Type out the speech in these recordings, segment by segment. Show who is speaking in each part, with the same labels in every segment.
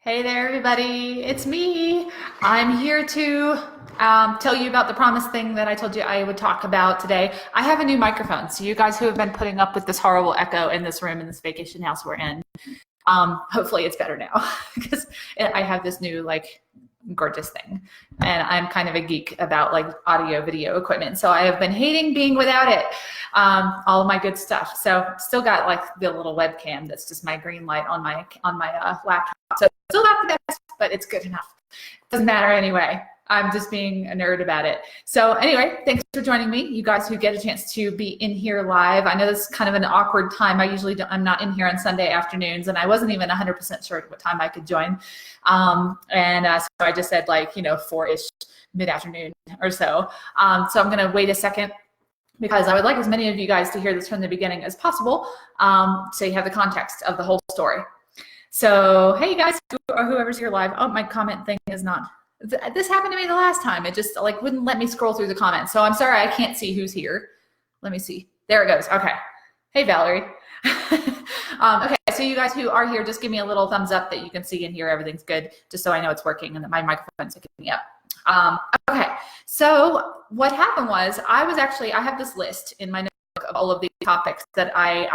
Speaker 1: Hey there, everybody. It's me. I'm here to tell you about the promise thing that I told you I would talk about today. I have a new microphone. So you guys who have been putting up with this horrible echo in this room, in this vacation house we're in, hopefully it's better now because I have this new gorgeous thing. And I'm kind of a geek about audio video equipment. So I have been hating being without it, all of my good stuff. So still got the little webcam that's just my green light on my laptop. So still not the best, but it's good enough. Doesn't matter anyway. I'm just being a nerd about it. So anyway, thanks for joining me. You guys who get a chance to be in here live. I know this is kind of an awkward time. I'm not in here on Sunday afternoons, and I wasn't even 100% sure what time I could join. So I just said 4-ish mid-afternoon or so. So I'm gonna wait a second because I would like as many of you guys to hear this from the beginning as possible, so you have the context of the whole story. So hey guys, whoever's here live. Oh, my comment thing is not. This happened to me the last time. It just wouldn't let me scroll through the comments. So I'm sorry, I can't see who's here. Let me see. There it goes. Okay. Hey, Valerie. Okay, so you guys who are here, just give me a little thumbs up that you can see and hear everything's good, just so I know it's working and that my microphone's picking me up. Okay, so what happened was I have this list in my notebook of all of the topics that I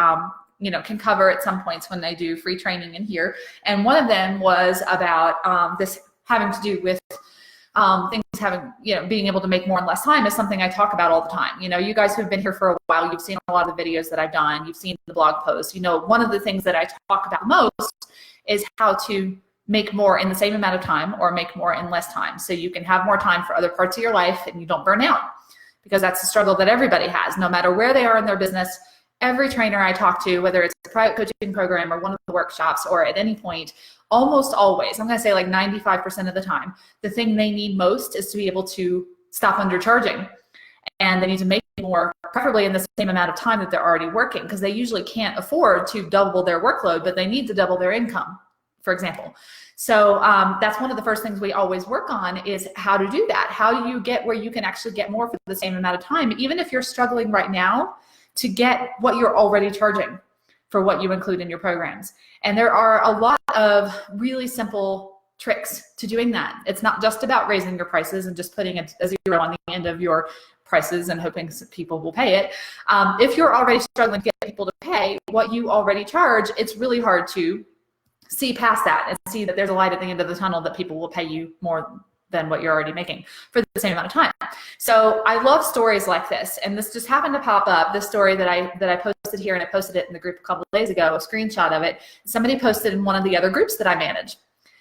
Speaker 1: can cover at some points when I do free training in here. And one of them was about this having to do with things being able to make more in less time is something I talk about all the time. You guys who've been here for a while, you've seen a lot of the videos that I've done, you've seen the blog posts. One of the things that I talk about most is how to make more in the same amount of time or make more in less time, so you can have more time for other parts of your life and you don't burn out, because that's a struggle that everybody has, no matter where they are in their business. Every trainer I talk to, whether it's a private coaching program or one of the workshops or at any point, almost always, I'm going to say 95% of the time, the thing they need most is to be able to stop undercharging. And they need to make more, preferably in the same amount of time that they're already working, because they usually can't afford to double their workload, but they need to double their income, for example. So that's one of the first things we always work on, is how to do that. How do you get where you can actually get more for the same amount of time, even if you're struggling right now to get what you're already charging for what you include in your programs. And there are a lot of really simple tricks to doing that. It's not just about raising your prices and just putting a zero on the end of your prices and hoping people will pay it. If you're already struggling to get people to pay what you already charge, it's really hard to see past that and see that there's a light at the end of the tunnel, that people will pay you more than what you're already making for the same amount of time. So I love stories like this, and this just happened to pop up, this story that I posted here, and I posted it in the group a couple of days ago, a screenshot of it. Somebody posted in one of the other groups that I manage.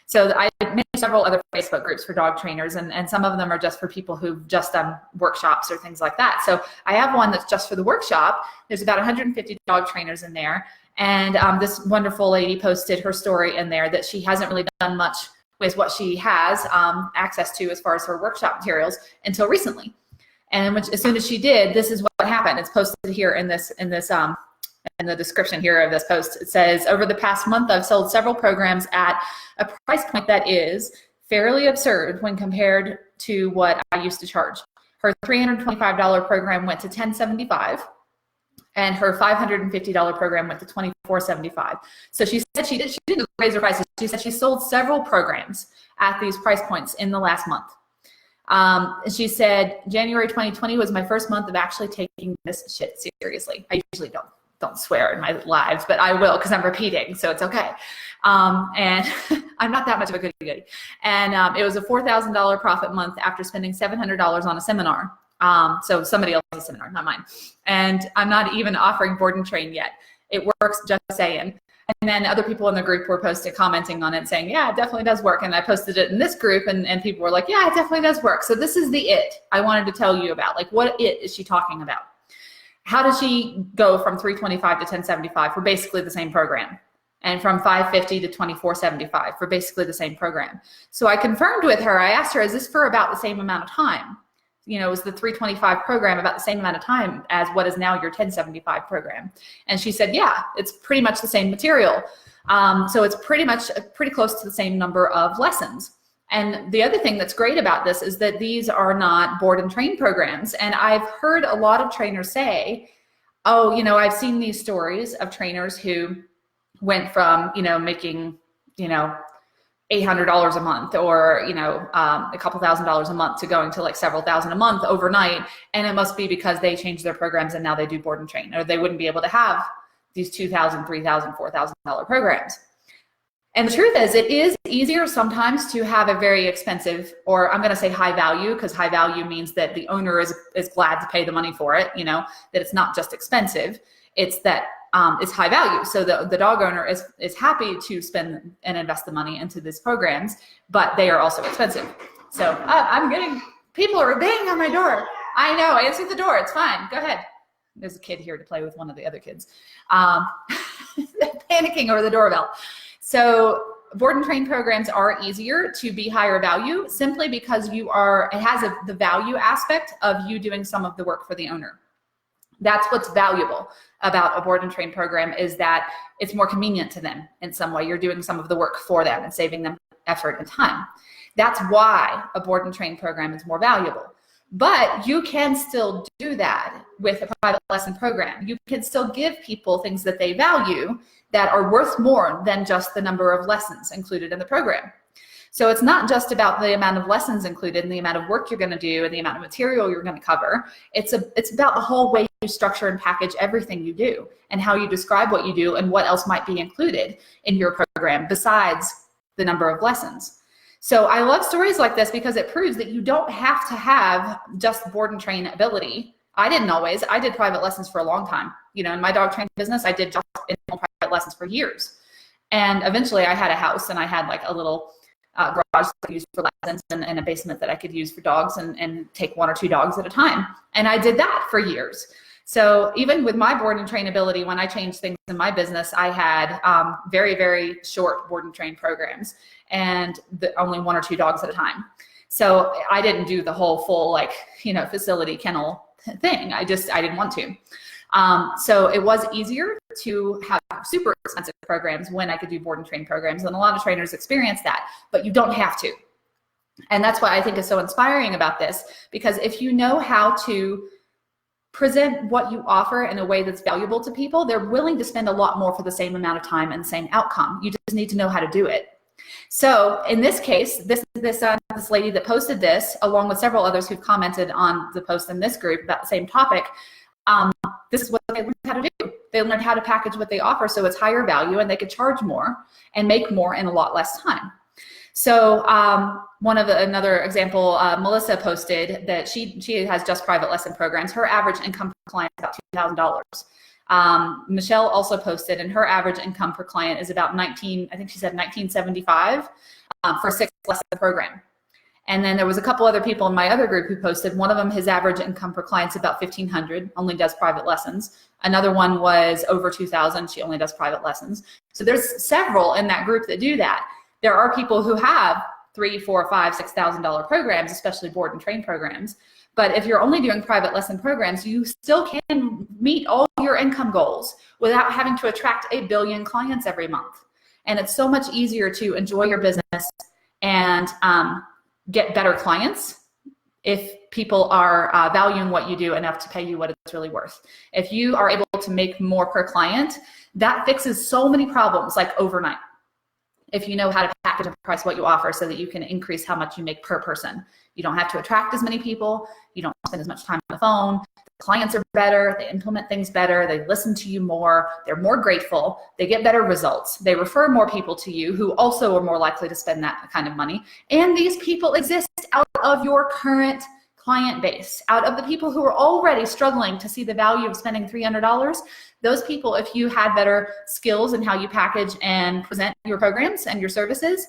Speaker 1: So I manage several other Facebook groups for dog trainers, and some of them are just for people who've just done workshops or things like that. So I have one that's just for the workshop. There's about 150 dog trainers in there, and this wonderful lady posted her story in there that she hasn't really done much with what she has access to as far as her workshop materials until recently. And as soon as she did, this is what happened. It's posted here in the description here of this post. It says, over the past month, I've sold several programs at a price point that is fairly absurd when compared to what I used to charge. Her $325 program went to $1,075. And her $550 program went to $2,475. So she said she didn't raise her prices. She said she sold several programs at these price points in the last month. She said January 2020 was my first month of actually taking this shit seriously. I usually don't swear in my lives, but I will because I'm repeating, so it's okay. And I'm not that much of a goody-goody. And it was a $4,000 profit month after spending $700 on a seminar. So somebody else's seminar, not mine. And I'm not even offering board and train yet. It works, just saying. And then other people in the group were commenting on it saying, yeah, it definitely does work. And I posted it in this group and people were like, yeah, it definitely does work. So this is the it I wanted to tell you about. What it is she talking about? How did she go from $325 to $1,075 for basically the same program? And from $550 to $2,475 for basically the same program. So I confirmed with her, I asked her, is this for about the same amount of time? Is the $325 program about the same amount of time as what is now your $1,075 program? And she said, yeah, it's pretty much the same material. So it's pretty close to the same number of lessons. And the other thing that's great about this is that these are not board and train programs. And I've heard a lot of trainers say, oh, I've seen these stories of trainers who went from, making, $800 a month, or, you know, a couple $1,000s a month to going to like several thousand a month overnight. And it must be because they changed their programs and now they do board and train, or they wouldn't be able to have these $2,000, $3,000, $4,000 programs. And the truth is, it is easier sometimes to have a very expensive, or I'm going to say high value, because high value means that the owner is glad to pay the money for it, you know, that it's not just expensive, it's that it's high value. So the dog owner is happy to spend and invest the money into these programs, but they are also expensive. So people are banging on my door. I know, I answered the door, it's fine, go ahead. There's a kid here to play with one of the other kids. Panicking over the doorbell. So board and train programs are easier to be higher value simply because it has the value aspect of you doing some of the work for the owner. That's what's valuable about a board and train program, is that it's more convenient to them in some way. You're doing some of the work for them and saving them effort and time. That's why a board and train program is more valuable. But you can still do that with a private lesson program. You can still give people things that they value that are worth more than just the number of lessons included in the program. So it's not just about the amount of lessons included and the amount of work you're going to do and the amount of material you're going to cover. It's about the whole way you structure and package everything you do, and how you describe what you do and what else might be included in your program besides the number of lessons. So I love stories like this because it proves that you don't have to have just board and train ability. I didn't always. I did private lessons for a long time. You know, in my dog training business, I did just private lessons for years. And eventually I had a house and I had like a little garage that I could use for lessons, and a basement that I could use for dogs and take 1 or 2 dogs at a time. And I did that for years. So even with my board and train ability, when I changed things in my business, I had very, very short board and train programs, and only 1 or 2 dogs at a time. So I didn't do the whole full, like, you know, facility kennel thing. I didn't want to. So it was easier to have super expensive programs when I could do board and train programs, and a lot of trainers experience that, but you don't have to. And that's what I think is so inspiring about this, because if you know how to present what you offer in a way that's valuable to people, they're willing to spend a lot more for the same amount of time and the same outcome. You just need to know how to do it. So in this case, this lady that posted this, along with several others who've commented on the post in this group about the same topic, this is what they learned how to do. They learned how to package what they offer so it's higher value, and they could charge more and make more in a lot less time. So another example, Melissa posted that she has just private lesson programs. Her average income per client is about $2,000. Michelle also posted, and her average income per client is about I think she said $19.75 for a 6 lesson program. And then there was a couple other people in my other group who posted. One of them, his average income per client is about $1,500, only does private lessons. Another one was over $2,000. She only does private lessons. So there's several in that group that do that. There are people who have $3,000, $4,000, $5,000, $6,000 programs, especially board and train programs. But if you're only doing private lesson programs, you still can meet all your income goals without having to attract 1 billion clients every month. And it's so much easier to enjoy your business and get better clients if people are valuing what you do enough to pay you what it's really worth. If you are able to make more per client, that fixes so many problems like overnight. If you know how to package and price what you offer so that you can increase how much you make per person. You don't have to attract as many people. You don't spend as much time on the phone. The clients are better. They implement things better. They listen to you more. They're more grateful. They get better results. They refer more people to you who also are more likely to spend that kind of money. And these people exist out of your current client base, out of the people who are already struggling to see the value of spending $300. Those people, if you had better skills in how you package and present your programs and your services,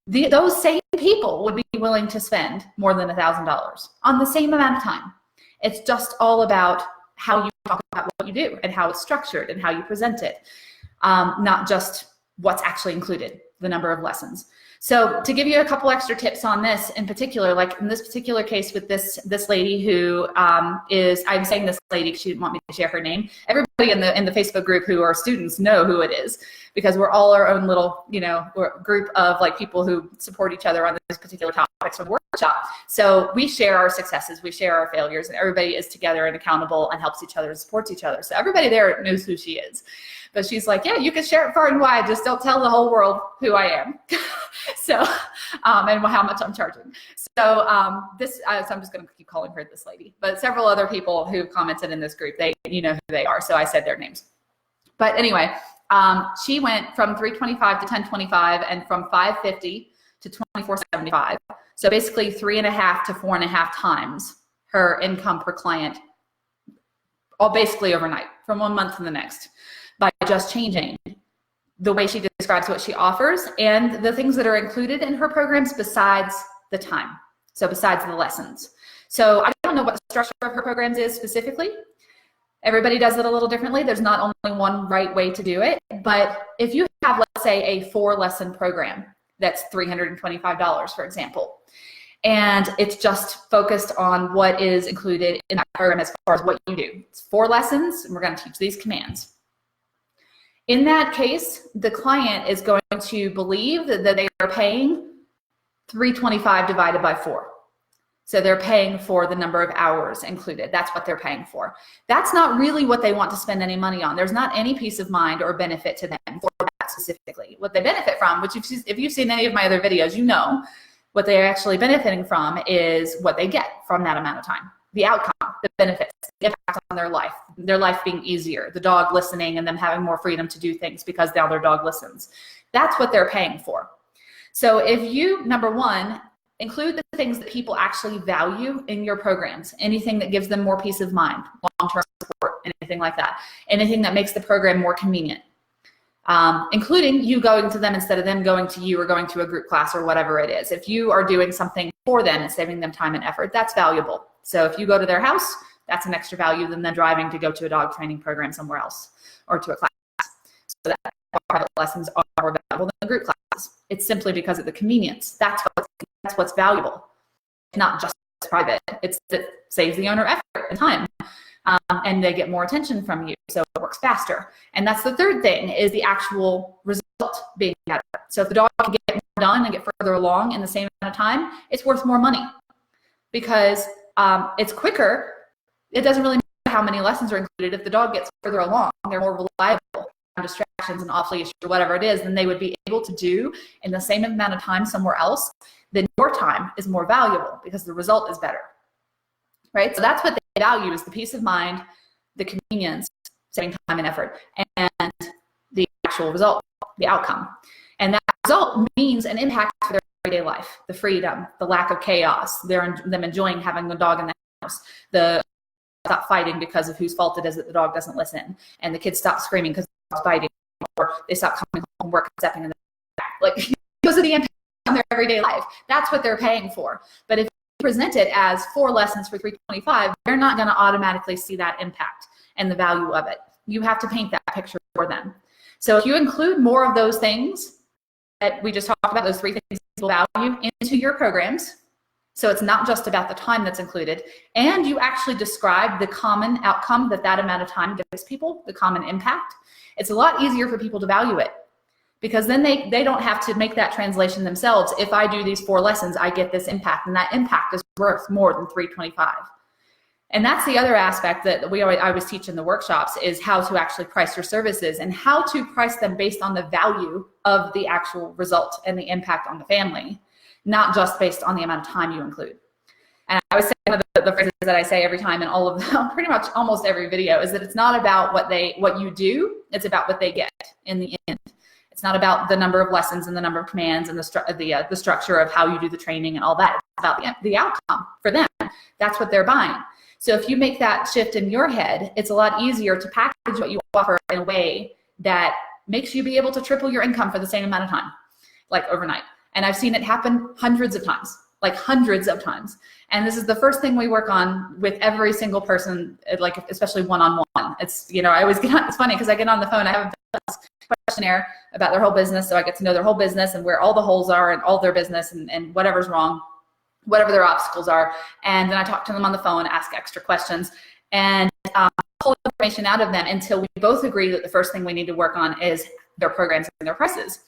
Speaker 1: those same people would be willing to spend more than $1,000 on the same amount of time. It's just all about how you talk about what you do and how it's structured and how you present it, not just what's actually included, the number of lessons. So to give you a couple extra tips on this in particular, like in this particular case with this lady who I'm saying this lady because she didn't want me to share her name. Everybody in the Facebook group who are students know who it is, because we're all our own little, group of like people who support each other on this particular topics from the workshop. So we share our successes, we share our failures, and everybody is together and accountable and helps each other and supports each other. So everybody there knows who she is. But she's like, yeah, you can share it far and wide, just don't tell the whole world who I am. So, and how much I'm charging. So so I'm just going to keep calling her this lady, but several other people who commented in this group, you know who they are. So I said their names. But anyway, she went from $325 to $1,025 and from $550 to $2,475. So basically 3.5 to 4.5 times her income per client, all basically overnight, from one month to the next, by just changing the way she describes what she offers and the things that are included in her programs besides the time. So besides the lessons. So I don't know what the structure of her programs is specifically. Everybody does it a little differently. There's not only one right way to do it, but if you have, let's say, a 4-lesson program that's $325, for example, and it's just focused on what is included in that program as far as what you do. It's 4 lessons, and we're going to teach these commands. In that case, the client is going to believe that they are paying $325 divided by 4. So they're paying for the number of hours included. That's what they're paying for. That's not really what they want to spend any money on. There's not any peace of mind or benefit to them for that specifically. What they benefit from, which if you've seen any of my other videos, you know what they're actually benefiting from is what they get from that amount of time. The outcome, the benefits, the impact on their life being easier, the dog listening and them having more freedom to do things because now their dog listens. That's what they're paying for. So if you, number one, include the things that people actually value in your programs, anything that gives them more peace of mind, long-term support, anything like that, anything that makes the program more convenient, including you going to them instead of them going to you or going to a group class or whatever it is. If you are doing something for them and saving them time and effort, that's valuable. So if you go to their house, that's an extra value than them driving to go to a dog training program somewhere else or to a class. So that private lessons are more valuable than group classes. It's simply because of the convenience. That's what's valuable. It's not just private. It saves the owner effort and time. And they get more attention from you, so it works faster. And that's the third thing, is the actual result being better. So if the dog can get more done and get further along in the same amount of time, it's worth more money because it's quicker. It doesn't really matter how many lessons are included. If the dog gets further along, they're more reliable on distractions and off leash or whatever it is, then they would be able to do in the same amount of time somewhere else. Then your time is more valuable because the result is better. Right? So that's what they value, is the peace of mind, the convenience, saving time and effort, and the actual result, the outcome. And that result means an impact for their everyday life, the freedom, the lack of chaos, them enjoying having the dog in the house, the stop fighting because of whose fault it is that the dog doesn't listen, and the kids stop screaming because the dog's biting, or they stop coming home from work and stepping in the back. Like, those are the impacts on their everyday life. That's what they're paying for. But if present it as 4 lessons for $325, they're not going to automatically see that impact and the value of it. You have to paint that picture for them. So if you include more of those things that we just talked about, those 3 things people value, into your programs, so it's not just about the time that's included, and you actually describe the common outcome that amount of time gives people, the common impact, it's a lot easier for people to value it. Because then they don't have to make that translation themselves. If I do these 4 lessons, I get this impact, and that impact is worth more than $325. And that's the other aspect that I always teach in the workshops, is how to actually price your services and how to price them based on the value of the actual result and the impact on the family, not just based on the amount of time you include. And I always say, one of the phrases that I say every time in all of them, pretty much almost every video, is that it's not about what you do, it's about what they get in the end. It's not about the number of lessons and the number of commands and the structure of how you do the training and all that. It's about the outcome for them. That's what they're buying. So if you make that shift in your head, it's a lot easier to package what you offer in a way that makes you be able to triple your income for the same amount of time, like overnight. And I've seen it happen hundreds of times, like hundreds of times. And this is the first thing we work on with every single person, like especially one-on-one. It's, I always get on, it's funny because I get on the phone, I have a questionnaire about their whole business, so I get to know their whole business and where all the holes are and all their business and whatever's wrong, whatever their obstacles are. And then I talk to them on the phone, ask extra questions, and pull information out of them until we both agree that the first thing we need to work on is their programs and their prices.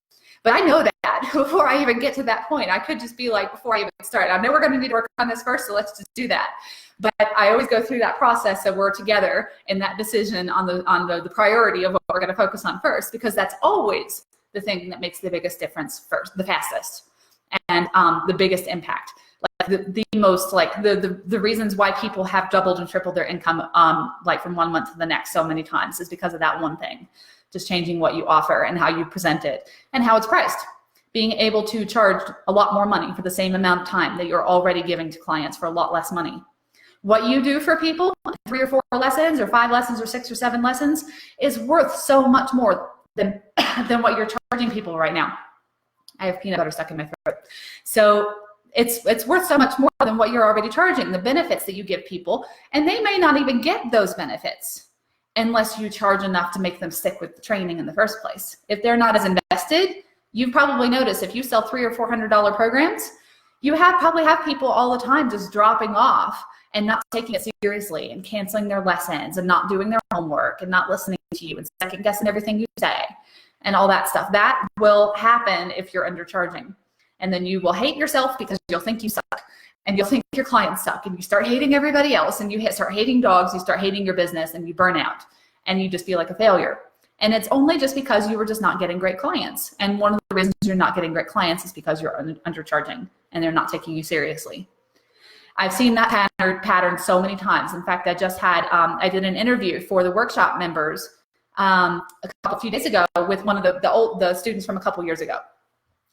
Speaker 1: But I know that before I even get to that point. I could just be like, before I even start, I know we're going to need to work on this first, so let's just do that. But I always go through that process, so we're together in that decision on the priority of what we're going to focus on first, because that's always the thing that makes the biggest difference first, the fastest. and the biggest impact. Like the reasons why people have doubled and tripled their income like from one month to the next so many times is because of that one thing. Just changing what you offer and how you present it and how it's priced. Being able to charge a lot more money for the same amount of time that you're already giving to clients for a lot less money. What you do for people, 3 or 4 lessons or 5 lessons or 6 or 7 lessons, is worth so much more than what you're charging people right now. I have peanut butter stuck in my throat. So it's worth so much more than what you're already charging, the benefits that you give people, and they may not even get those benefits unless you charge enough to make them stick with the training in the first place. If they're not as invested, you've probably noticed if you sell $300 or $400 programs, you probably have people all the time just dropping off and not taking it seriously and canceling their lessons and not doing their homework and not listening to you and second guessing everything you say and all that stuff. That will happen if you're undercharging. And then you will hate yourself because you'll think you suck and you'll think your clients suck and you start hating everybody else and you start hating dogs, you start hating your business and you burn out and you just feel like a failure. And it's only just because you were just not getting great clients. And one of the reasons you're not getting great clients is because you're undercharging and they're not taking you seriously. I've seen that pattern so many times. In fact, I just had, I did an interview for the workshop members a few days ago with one of the students from a couple years ago.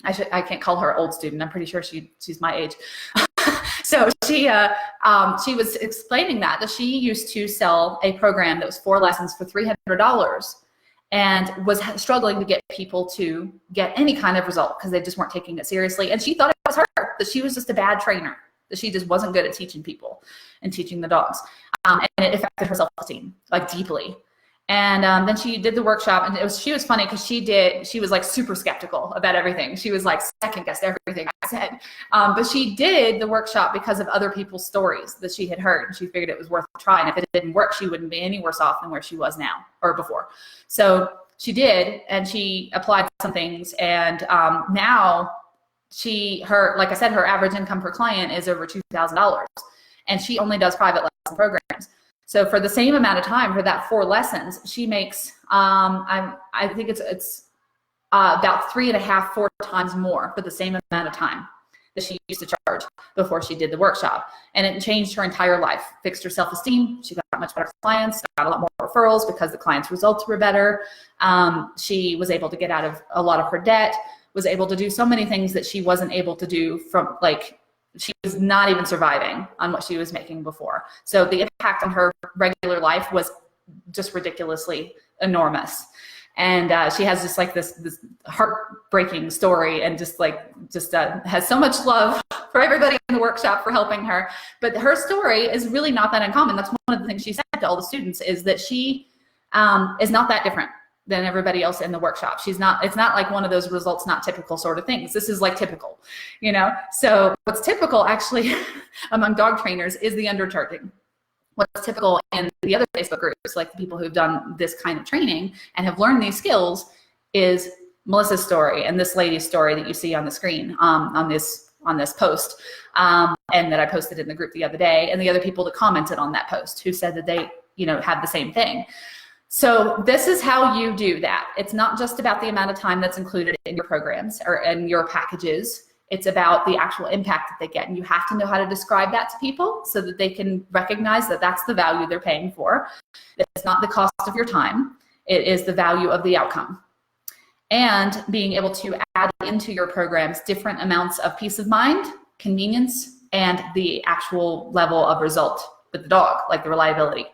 Speaker 1: I can't call her old student. I'm pretty sure she's my age. So she was explaining that she used to sell a program that was 4 lessons for $300 and was struggling to get people to get any kind of result because they just weren't taking it seriously. And she thought it was her, that she was just a bad trainer, that she just wasn't good at teaching people and teaching the dogs. And it affected her self-esteem, like deeply. And then she did the workshop, and she was funny because she was like super skeptical about everything. She was like second guessed everything I said. But she did the workshop because of other people's stories that she had heard. And she figured it was worth a try. And if it didn't work, she wouldn't be any worse off than where she was now or before. So she did, and she applied some things. And now like I said, her average income per client is over $2,000. And she only does private lesson programs. So for the same amount of time, for that 4 lessons, she makes, I think it's about 3.5, 4 times more for the same amount of time that she used to charge before she did the workshop. And it changed her entire life, fixed her self-esteem. She got much better clients, got a lot more referrals because the clients' results were better. She was able to get out of a lot of her debt, was able to do so many things that she wasn't able to do she was not even surviving on what she was making before. So the impact on her regular life was just ridiculously enormous. And she has just like this heartbreaking story, and just has so much love for everybody in the workshop for helping her. But her story is really not that uncommon. That's one of the things she said to all the students, is that she is not that different than everybody else in the workshop. It's not like one of those results not typical sort of things. This is like typical, So what's typical actually among dog trainers is the undercharging. What's typical in the other Facebook groups, like the people who've done this kind of training and have learned these skills, is Melissa's story and this lady's story that you see on the screen on this post, and that I posted in the group the other day, and the other people that commented on that post who said that they had the same thing. So this is how you do that. It's not just about the amount of time that's included in your programs or in your packages. It's about the actual impact that they get. And you have to know how to describe that to people so that they can recognize that that's the value they're paying for. It's not the cost of your time. It is the value of the outcome. And being able to add into your programs different amounts of peace of mind, convenience, and the actual level of result with the dog, like the reliability.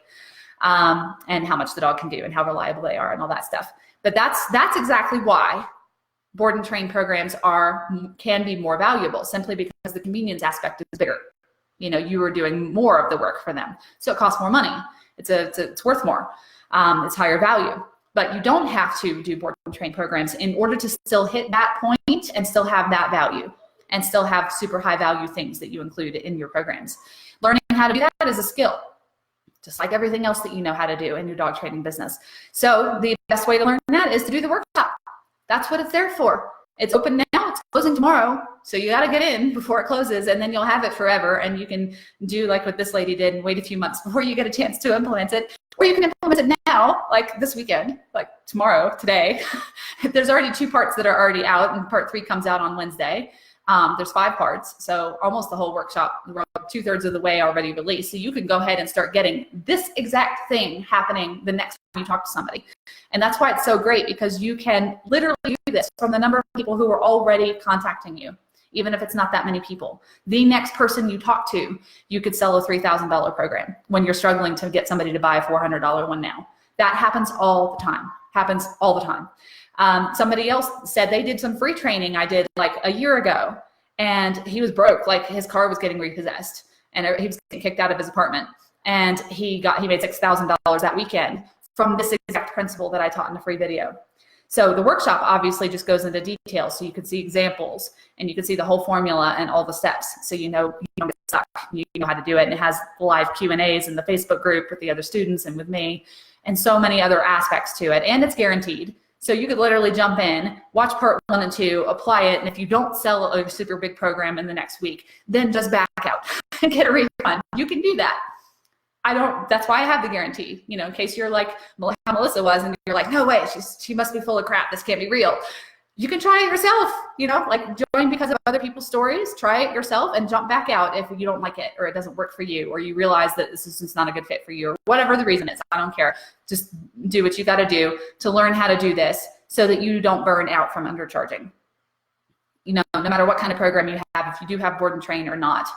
Speaker 1: And how much the dog can do and how reliable they are and all that stuff. But that's exactly why board and train programs can be more valuable, simply because the convenience aspect is bigger. You are doing more of the work for them. So it costs more money. It's worth more. It's higher value. But you don't have to do board and train programs in order to still hit that point and still have that value and still have super high value things that you include in your programs. Learning how to do that is a skill, just like everything else that you know how to do in your dog training business. So the best way to learn that is to do the workshop. That's what it's there for. It's open now, it's closing tomorrow. So you gotta get in before it closes, and then you'll have it forever. And you can do like what this lady did and wait a few months before you get a chance to implement it. Or you can implement it now, like this weekend, like tomorrow, today. There's already 2 parts that are already out, and part 3 comes out on Wednesday. There's 5 parts, so almost the whole workshop, 2/3 of the way already released. So you can go ahead and start getting this exact thing happening the next time you talk to somebody. And that's why it's so great, because you can literally do this from the number of people who are already contacting you, even if it's not that many people. The next person you talk to, you could sell a $3,000 program when you're struggling to get somebody to buy a $400 one now. That happens all the time, happens all the time. Somebody else said they did some free training I did like a year ago, and he was broke, like his car was getting repossessed and he was getting kicked out of his apartment, and he made $6,000 that weekend from this exact principle that I taught in a free video. So the workshop obviously just goes into details, so you could see examples and you can see the whole formula and all the steps, so you know you don't get stuck, you know how to do it. And it has live Q&As in the Facebook group with the other students and with me, and so many other aspects to it, and it's guaranteed. So you could literally jump in, watch part 1 and 2, apply it, and if you don't sell a super big program in the next week, then just back out and get a refund. You can do that. That's why I have the guarantee, you know, in case you're like how Melissa was and you're like, no way, she must be full of crap, this can't be real. You can try it yourself, you know, like join because of other people's stories, try it yourself and jump back out if you don't like it or it doesn't work for you, or you realize that this is just not a good fit for you, or whatever the reason is. I don't care. Just do what you got to do to learn how to do this so that you don't burn out from undercharging. You know, no matter what kind of program you have, if you do have board and train or not,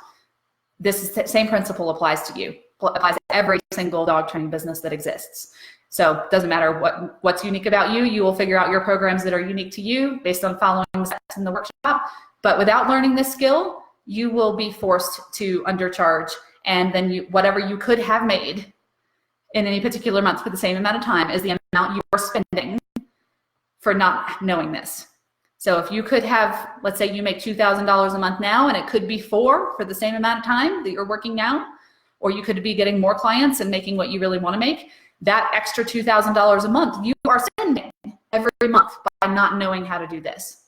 Speaker 1: same principle applies to you, applies to every single dog training business that exists. So it doesn't matter what's unique about you. You will figure out your programs that are unique to you based on following the steps in the workshop. But without learning this skill, you will be forced to undercharge. And then whatever you could have made in any particular month for the same amount of time is the amount you are spending for not knowing this. So if you could have, let's say you make $2,000 a month now, and it could be $4,000 for the same amount of time that you're working now, or you could be getting more clients and making what you really want to make. That extra $2,000 a month you are spending every month by not knowing how to do this.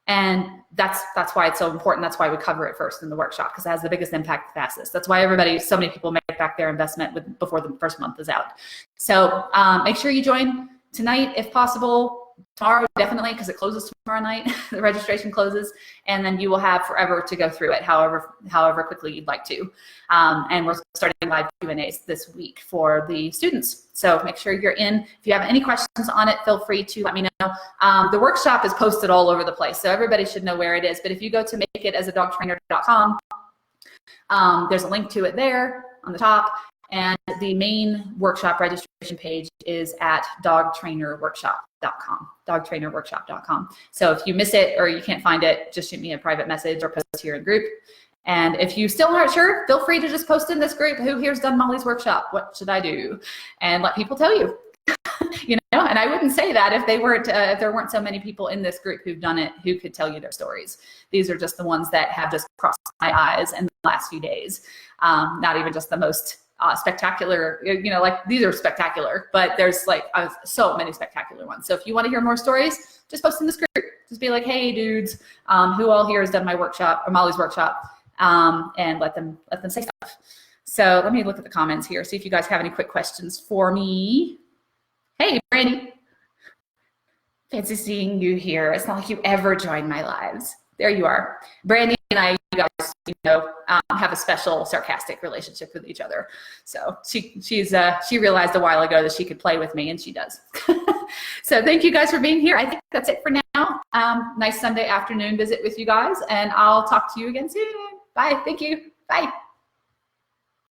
Speaker 1: And that's why it's so important. That's why we cover it first in the workshop, because it has the biggest impact the fastest. That's why so many people make back their investment before the first month is out. So make sure you join tonight if possible. Tomorrow, definitely, because it closes tomorrow night. The registration closes, and then you will have forever to go through it, however quickly you'd like to. And we're starting live Q&As this week for the students. So make sure you're in. If you have any questions on it, feel free to let me know. The workshop is posted all over the place, so everybody should know where it is. But if you go to makeitasadogtrainer.com, there's a link to it there on the top. And the main workshop registration page is at dogtrainerworkshop.com, dogtrainerworkshop.com. So if you miss it or you can't find it, just shoot me a private message or post here in group. And if you still aren't sure, feel free to just post in this group, who here's done Molly's workshop? What should I do? And let people tell you. You know, and I wouldn't say that if there weren't so many people in this group who've done it, who could tell you their stories. These are just the ones that have just crossed my eyes in the last few days. Not even just the most spectacular, you know, like these are spectacular, but there's like so many spectacular ones. So if you want to hear more stories, just post in this group. Just be like, hey dudes, who all here has done my workshop or Molly's workshop, and let them say stuff. So let me look at the comments here, see if you guys have any quick questions for me. Hey, Brandy. Fancy seeing you here. It's not like you ever join my lives. There you are. Brandy and I, you guys, you know, have a special sarcastic relationship with each other. So she realized a while ago that she could play with me, and she does. So thank you guys for being here. I think that's it for now. Nice Sunday afternoon visit with you guys, and I'll talk to you again soon. Bye. Thank you. Bye.